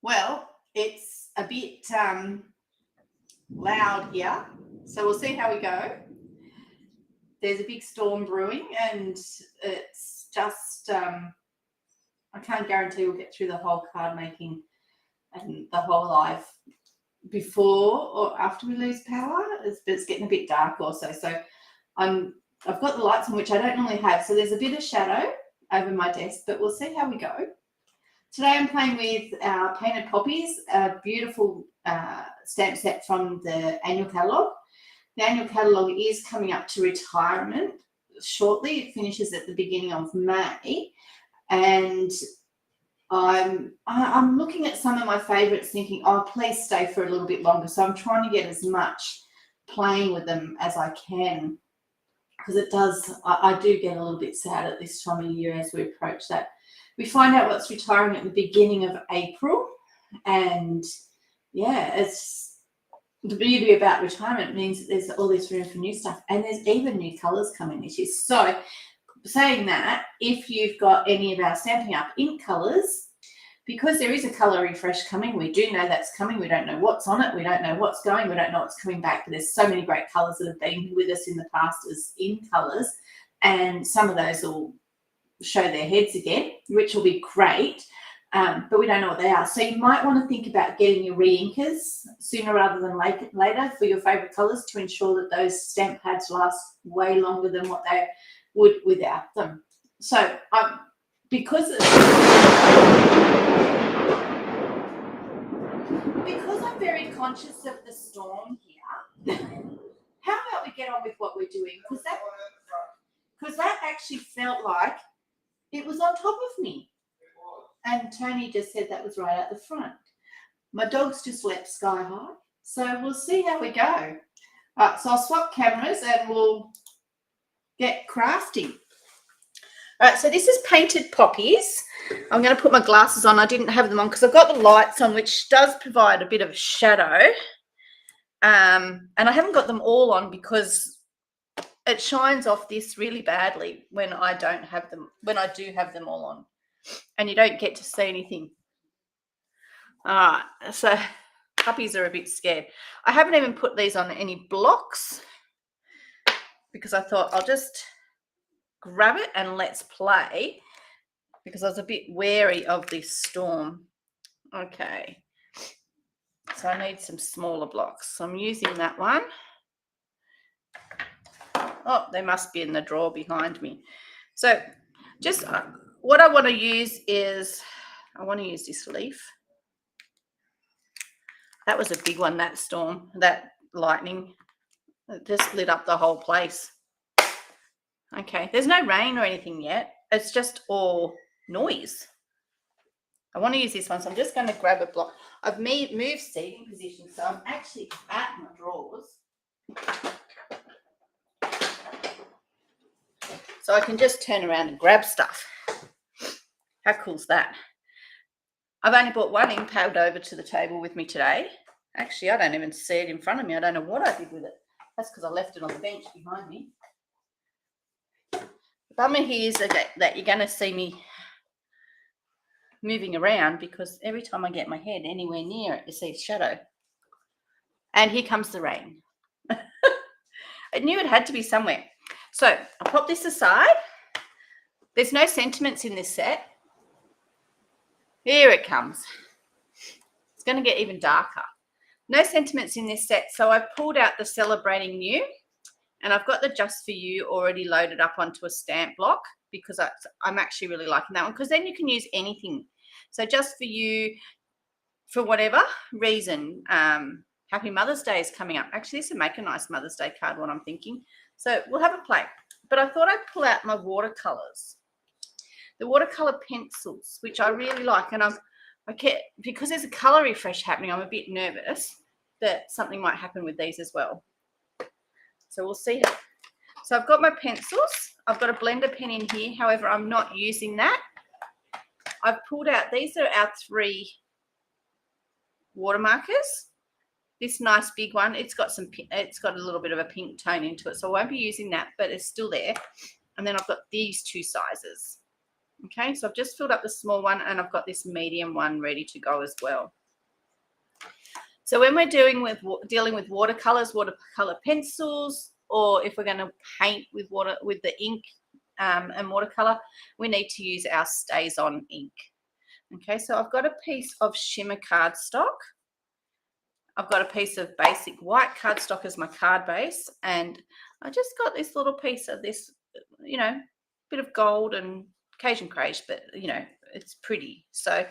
Well, it's a bit loud here, so we'll see how we go. There's a big storm brewing, and it's just I can't guarantee we'll get through the whole card making and the whole live before or after we lose power. It's getting a bit dark also, so I've got the lights on, which I don't normally have, so there's a bit of shadow over my desk, but we'll see how we go. Today I'm playing with our Painted Poppies, a beautiful stamp set from the annual catalogue. The annual catalogue is coming up to retirement shortly. It finishes at the beginning of May, and I'm looking at some of my favourites thinking, oh, please stay for a little bit longer. So I'm trying to get as much playing with them as I can, because it does, I do get a little bit sad at this time of year as we approach that. We find out what's retiring at the beginning of April, and yeah, it's the beauty about retirement means that there's all this room for new stuff, and there's even new colours coming this year. So saying that, if you've got any of our Stampin' Up ink colours, because there is a colour refresh coming, we do know that's coming. We don't know what's on it. We don't know what's going. We don't know what's coming back. But there's so many great colours that have been with us in the past as in colours, and some of those will show their heads again, which will be great. But we don't know what they are. So you might want to think about getting your re-inkers sooner rather than later for your favourite colours, to ensure that those stamp pads last way longer than what they would without them. So because I'm very conscious of the storm here, how about we get on with what we're doing? Because that actually felt like it was on top of me. And Tony just said that was right at the front. My dog's just leapt sky high. So we'll see how we go. So I'll swap cameras and we'll get crafting. All right, so this is Painted Poppies. I'm going to put my glasses on. I didn't have them on because I've got the lights on, which does provide a bit of shadow. And I haven't got them all on because it shines off this really badly when I don't have them, when I do have them all on, and you don't get to see anything. All right, so puppies are a bit scared. I haven't even put these on any blocks because I thought I'll just grab it and let's play, because I was a bit wary of this storm. Okay, so I need some smaller blocks. So I'm using that one. Oh, they must be in the drawer behind me. So just what I want to use is, I want to use this leaf. That was a big one, that storm, that lightning. It just lit up the whole place. Okay, there's no rain or anything yet. It's just all noise. I want to use this one, so I'm just going to grab a block. I've moved seating position, so I'm actually at my drawers. So I can just turn around and grab stuff. How cool's that? I've only brought one ink pad over to the table with me today. Actually, I don't even see it in front of me. I don't know what I did with it. That's because I left it on the bench behind me. The bummer here is that you're going to see me moving around, because every time I get my head anywhere near it, you see shadow. And here comes the rain. I knew it had to be somewhere. So I'll pop this aside. There's no sentiments in this set. Here it comes. It's going to get even darker. No sentiments in this set. So I've pulled out the Celebrating New, and I've got the Just For You already loaded up onto a stamp block, because I'm actually really liking that one, because then you can use anything. So Just For You, for whatever reason. Happy Mother's Day is coming up. Actually, this would make a nice Mother's Day card, what I'm thinking. So we'll have a play. But I thought I'd pull out my watercolours. The watercolour pencils, which I really like. And because there's a colour refresh happening, I'm a bit nervous that something might happen with these as well. So we'll see. So I've got my pencils. I've got a blender pen in here. However, I'm not using that. I've pulled out, these are our 3 water markers. This nice big one, it's got a little bit of a pink tone into it, so I won't be using that, but it's still there. And then I've got these 2 sizes. Okay, so I've just filled up the small one and I've got this medium one ready to go as well. So when we're dealing with watercolors, watercolor pencils, or if we're going to paint with the ink and watercolor, we need to use our Stays On ink. Okay, so I've got a piece of shimmer cardstock. I've got a piece of basic white cardstock as my card base, and I just got this little piece of this, you know, bit of gold and Cajun Crage, but you know, it's pretty. So,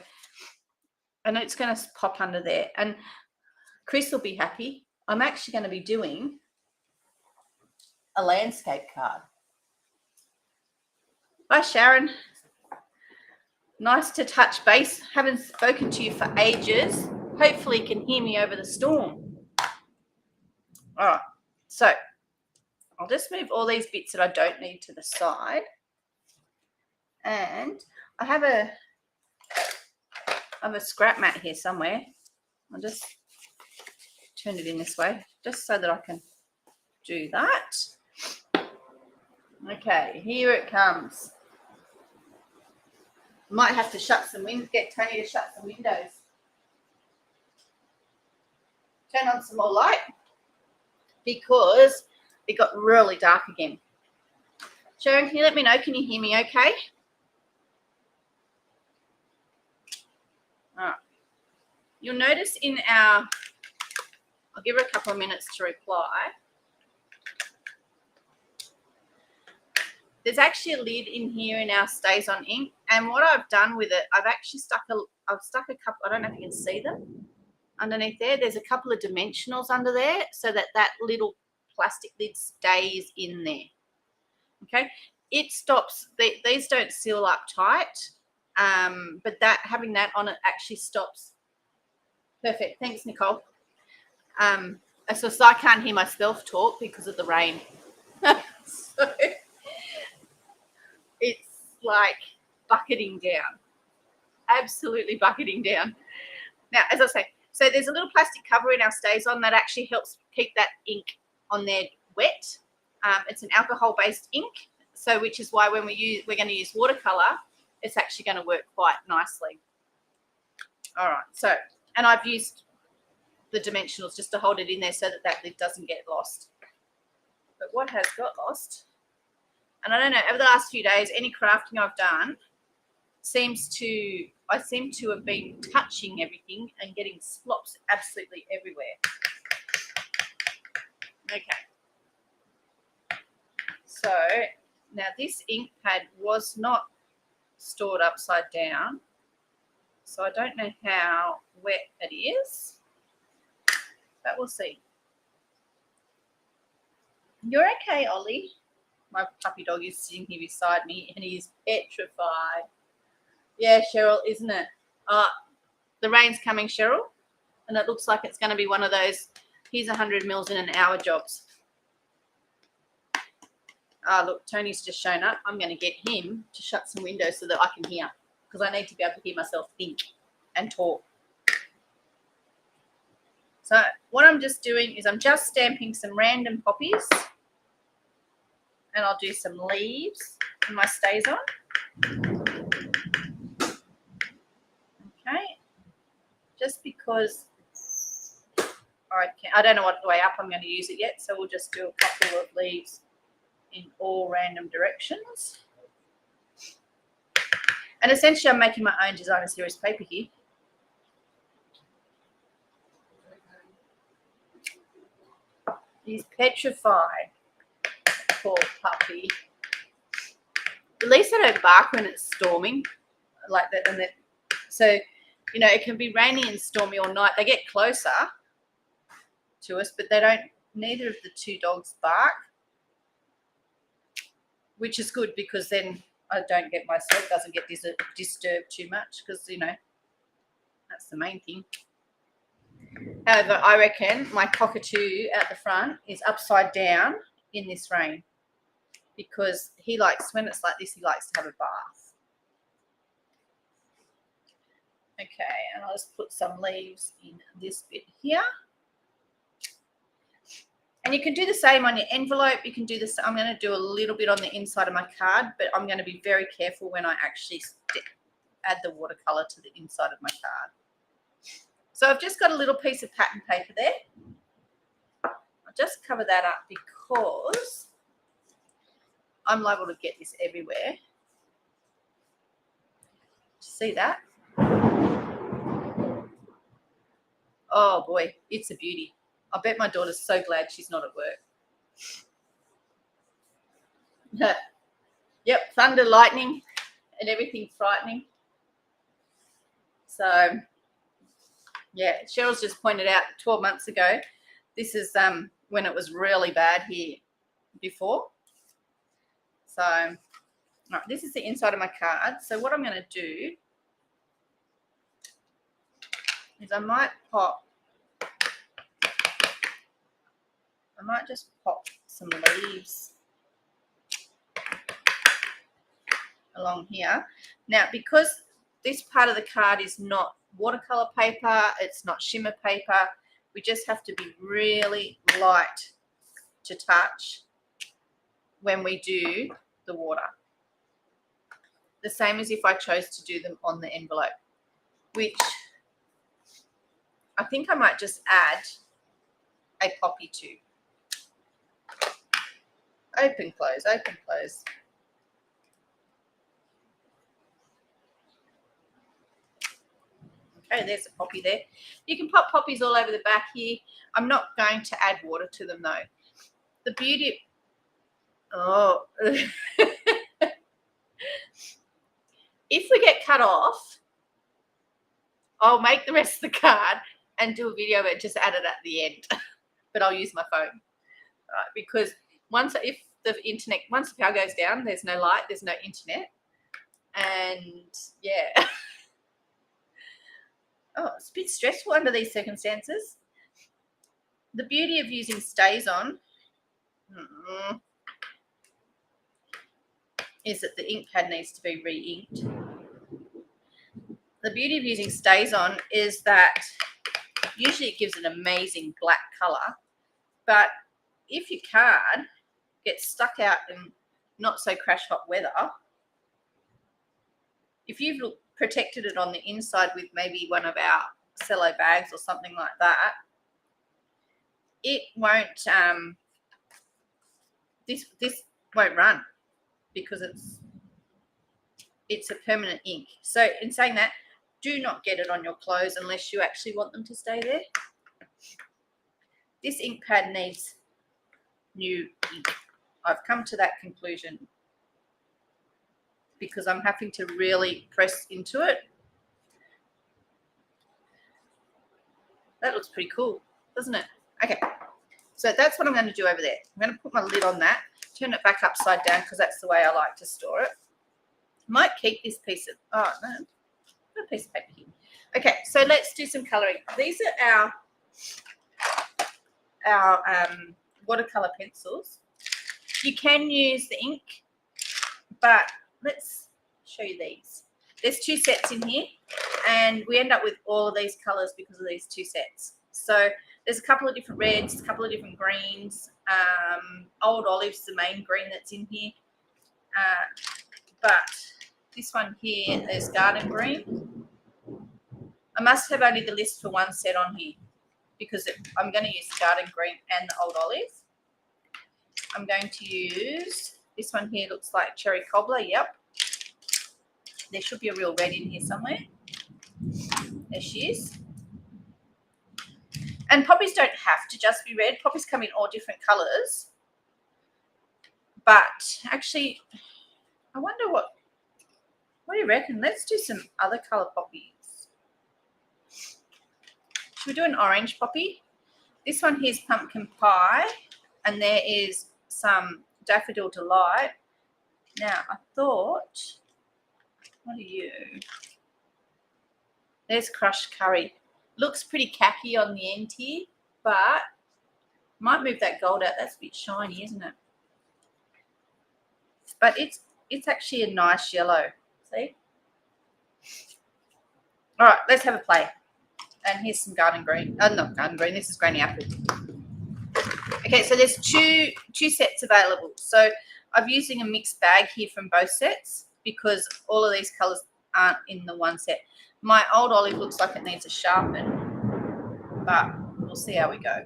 and it's going to pop under there, and Chris will be happy. I'm actually going to be doing a landscape card. Bye, Sharon. Nice to touch base. Haven't spoken to you for ages. Hopefully you can hear me over the storm. All right, so I'll just move all these bits that I don't need to the side. And I have a scrap mat here somewhere. I'll just turn it in this way, just so that I can do that. Okay, here it comes. Might have to get Tony to shut some windows. Turn on some more light because it got really dark again. Sharon, can you let me know? Can you hear me okay? All right. You'll notice in our, I'll give her a couple of minutes to reply. There's actually a lid in here in our Stays On ink, and what I've done with it, I've actually stuck a couple, I don't know if you can see them underneath there. There's a couple of dimensionals under there so that that little plastic lid stays in there. Okay, it stops, these don't seal up tight, but having that on it actually stops. Perfect, thanks Nicole. So I can't hear myself talk because of the rain. So it's like bucketing down, absolutely bucketing down. Now, as I say, so there's a little plastic cover in our Stays On that actually helps keep that ink on there wet. It's an alcohol-based ink, so which is why when we're going to use watercolor, it's actually going to work quite nicely. All right, so, and I've used the dimensionals just to hold it in there so that that lid doesn't get lost. But what has got lost, and I don't know, over the last few days, any crafting I've done I seem to have been touching everything and getting splops absolutely everywhere. Okay. So now this ink pad was not stored upside down, so I don't know how wet it is, but we'll see. You're okay, Ollie. My puppy dog is sitting here beside me and he's petrified. Yeah, Cheryl, isn't it? The rain's coming, Cheryl, and it looks like it's going to be one of those, here's 100 mils in an hour jobs. Look, Tony's just shown up. I'm going to get him to shut some windows so that I can hear, because I need to be able to hear myself think and talk. So what I'm just doing is I'm just stamping some random poppies, and I'll do some leaves in my Stays On. Okay, just because I don't know what way up I'm going to use it yet, so we'll just do a couple of leaves in all random directions. And essentially I'm making my own designer series paper here. He's petrified, poor puppy. At least they don't bark when it's storming like that. So, you know, it can be rainy and stormy all night. They get closer to us, but neither of the two dogs bark, which is good because then I don't get myself, doesn't get disturbed too much, because, you know, that's the main thing. However, I reckon my cockatoo out the front is upside down in this rain, because he likes, when it's like this, he likes to have a bath. Okay, and I'll just put some leaves in this bit here. And you can do the same on your envelope. You can do this. I'm going to do a little bit on the inside of my card, but I'm going to be very careful when I actually add the watercolor to the inside of my card. So I've just got a little piece of pattern paper there. I'll just cover that up because I'm liable to get this everywhere. See that? Oh boy, it's a beauty. I bet my daughter's so glad she's not at work. Yep, thunder, lightning, and everything frightening. So, yeah, Cheryl's just pointed out 12 months ago, this is when it was really bad here before. So, right, this is the inside of my card. So what I'm going to do is I might just pop some leaves along here. Now, because this part of the card is not watercolor paper, it's not shimmer paper, we just have to be really light to touch when we do the water. The same as if I chose to do them on the envelope, which I think I might just add a poppy to. Open, close, open, close. Okay, there's a poppy there. You can pop poppies all over the back here. I'm not going to add water to them though. The beauty, oh, if we get cut off, I'll make the rest of the card and do a video of it, just add it at the end. But I'll use my phone, right? Because if the power goes down, there's no light, there's no internet, and yeah. Oh, it's a bit stressful under these circumstances. The beauty of using stays on is that the ink pad needs to be re-inked. The beauty of using stays on is that usually it gives an amazing black color, but if your card gets stuck out in not so crash hot weather, if you've protected it on the inside with maybe one of our cello bags or something like that, it won't this won't run because it's a permanent ink. So in saying that, do not get it on your clothes unless you actually want them to stay there. This ink pad needs new ink. I've come to that conclusion because I'm having to really press into it. That looks pretty cool, doesn't it? Okay, so that's what I'm going to do over there. I'm going to put my lid on that, turn it back upside down because that's the way I like to store it. Might keep this piece of, oh no, got a piece of paper here. Okay, so let's do some colouring. These are our watercolour pencils. You can use the ink, but let's show you these. There's two sets in here, and we end up with all of these colours because of these two sets. So there's a couple of different reds, a couple of different greens. Old olive's the main green that's in here, but this one here is garden green. I must have only the list for one set on here because I'm going to use the garden green and the old olive. I'm going to use this one here, looks like cherry cobbler. Yep. There should be a real red in here somewhere. There she is. And poppies don't have to just be red. Poppies come in all different colours. But actually, I wonder what do you reckon? Let's do some other colour poppies. Should we do an orange poppy? This one here is pumpkin pie, and there is some daffodil delight. Now, I thought, what are you? There's crushed curry. Looks pretty khaki on the end here, but might move that gold out. That's a bit shiny, isn't it? But it's actually a nice yellow. See? All right, let's have a play. And here's some garden green. Not garden green. This is granny apple. Okay, so there's two sets available. So I'm using a mixed bag here from both sets because all of these colours aren't in the one set. My old olive looks like it needs a sharpen, but we'll see how we go.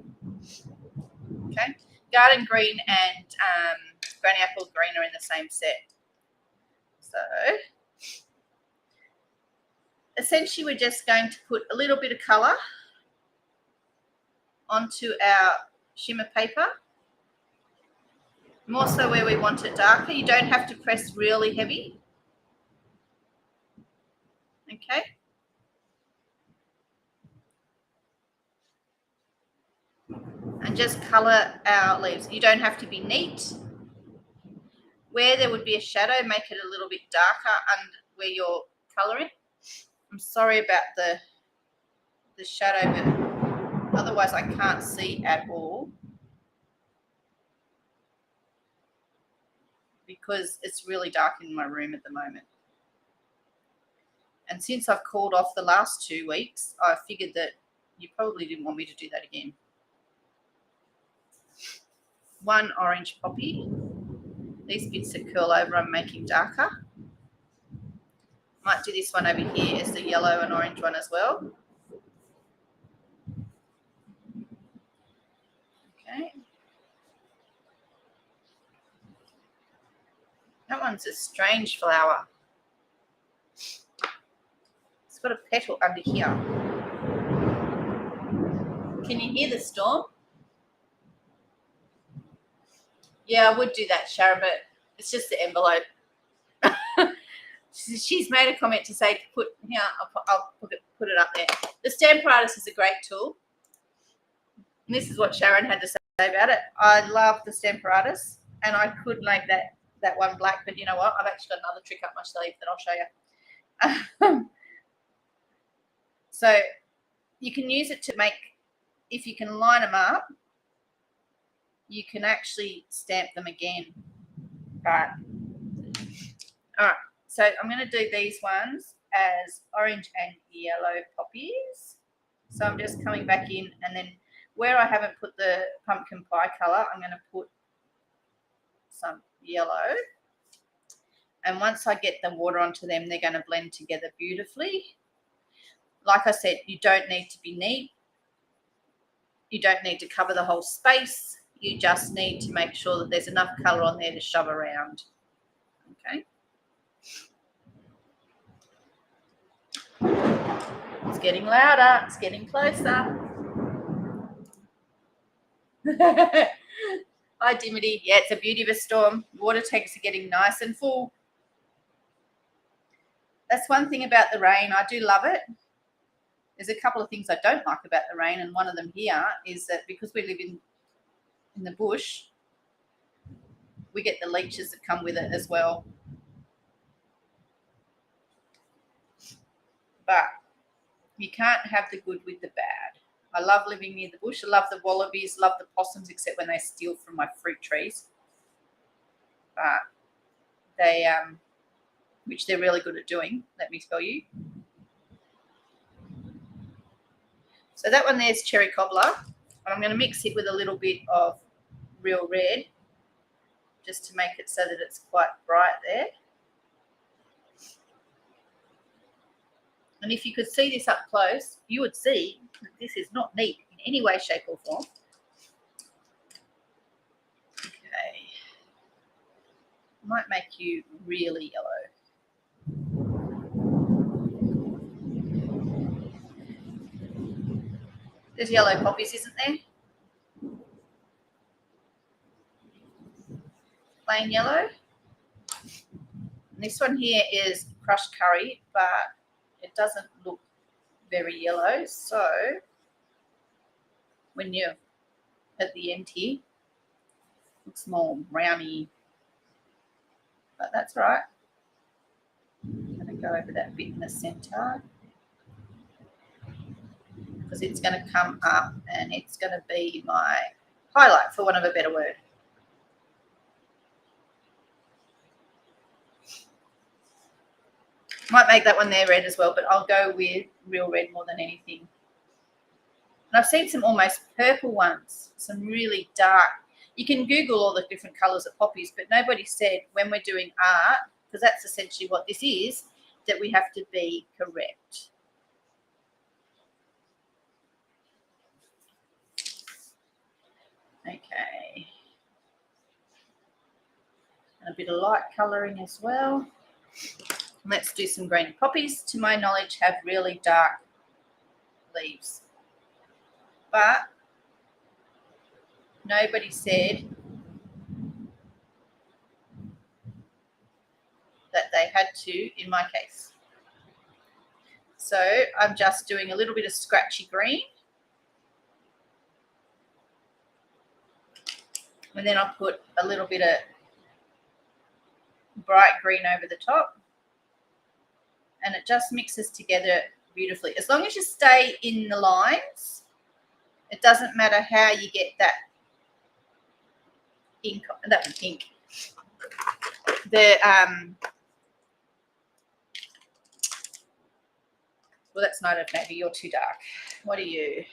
Okay, garden green and granny apple green are in the same set. So essentially we're just going to put a little bit of colour onto our shimmer paper, more so where we want it darker. You don't have to press really heavy. Okay. And just colour our leaves. You don't have to be neat. Where there would be a shadow, make it a little bit darker and where you're colouring. I'm sorry about the shadow, but otherwise I can't see at all because it's really dark in my room at the moment. And since I've called off the last 2 weeks, I figured that you probably didn't want me to do that again. One orange poppy. These bits that curl over I'm making darker. Might do this one over here as the yellow and orange one as well. Okay. That one's a strange flower. It's got a petal under here. Can you hear the storm? Yeah, I would do that, Sharon, but it's just the envelope. She's made a comment to say, put here, I'll put it up there. The Stampin' is a great tool. And this is what Sharon had to say about it. I love the Stampin' and I could make that one black, but you know what? I've actually got another trick up my sleeve that I'll show you. So you can use it to make, if you can line them up, you can actually stamp them again. All right. So I'm going to do these ones as orange and yellow poppies. So I'm just coming back in, and then where I haven't put the pumpkin pie colour, I'm going to put some yellow. And once I get the water onto them, they're going to blend together beautifully. Like I said, you don't need to be neat. You don't need to cover the whole space. You just need to make sure that there's enough colour on there to shove around. Okay. It's getting louder. It's getting closer. Hi, Dimity. Yeah, it's a beauty of a storm. Water tanks are getting nice and full. That's one thing about the rain. I do love it. There's a couple of things I don't like about the rain, and one of them here is that because we live in the bush, we get the leeches that come with it as well. But you can't have the good with the bad. I love living near the bush. I love the wallabies, love the possums, except when they steal from my fruit trees. But they, which they're really good at doing, let me tell you. So that one there's cherry cobbler. I'm going to mix it with a little bit of real red, just to make it so that it's quite bright there. And if you could see this up close, you would see that this is not neat in any way, shape or form. Okay. Might make you really yellow. There's yellow poppies, isn't there? Plain yellow. And this one here is crushed curry, but it doesn't look very yellow. So when you're at the end here, it looks more browny, but that's right. I'm going to go over that bit in the center because it's going to come up and it's going to be my highlight, for want of a better word. Might make that one there red as well, but I'll go with real red more than anything. And I've seen some almost purple ones, some really dark. You can Google all the different colours of poppies, but nobody said when we're doing art, because that's essentially what this is, that we have to be correct. Okay. And a bit of light colouring as well. Let's do some green. Poppies, to my knowledge, have really dark leaves. But nobody said that they had to in my case. So I'm just doing a little bit of scratchy green. And then I'll put a little bit of bright green over the top. And it just mixes together beautifully. As long as you stay in the lines, it doesn't matter how you get that ink, well, that's not it, maybe you're too dark. What are you?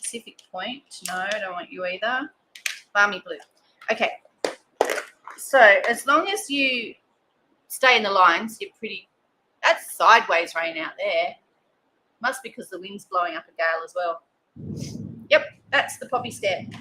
Pacific Point? No, I don't want you either. Balmy blue. Okay. So as long as you stay in the lines, you're pretty. That's sideways rain out there. Must be because the wind's blowing up a gale as well. Yep, that's the poppy stamp.